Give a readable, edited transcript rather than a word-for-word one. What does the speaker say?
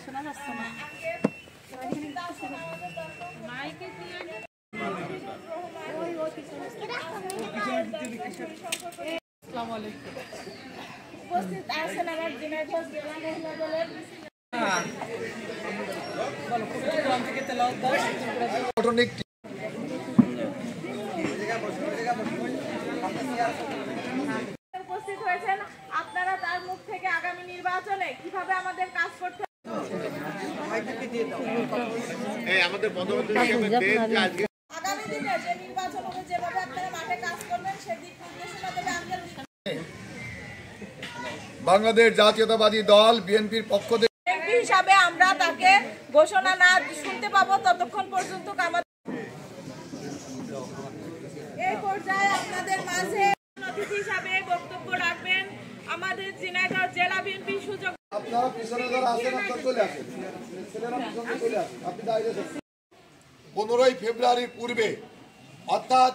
শোনা যাচ্ছে না। উপস্থিত আছেন আমার ঝিনাইদহ জেলা মহিলা দলের উপস্থিত হয়েছেন। আপনারা তার মুখ থেকে আগামী নির্বাচনে কিভাবে আমাদের কাজ করতে আগামী দিনে যে নির্বাচন হবে যেভাবে আপনারা মাঠে কাজ করবেন সেদিক নির্দেশনা দেবে আমাদের বাংলাদেশ জাতীয়তাবাদী দল বিএনপির পক্ষ থেকে এমপি হিসাবে আমরা তাকে ঘোষণা না শুনতে পাবো ততক্ষণ পর্যন্ত আমাদের এই পর্যায়ে আপনাদের মাঝে অতিথি হিসাবে বক্তব্য রাখবেন আমাদের ঝিনাইদহ জেলা বিএনপি সুযোগ আপনারা পিছনে যারা আছেন আপনারা চলে আসেন, ছেলেরা পিছনে চলে আসেন, আপনি দাঁড়িয়ে থাকুন। 15ই ফেব্রুয়ারির পূর্বে অর্থাৎ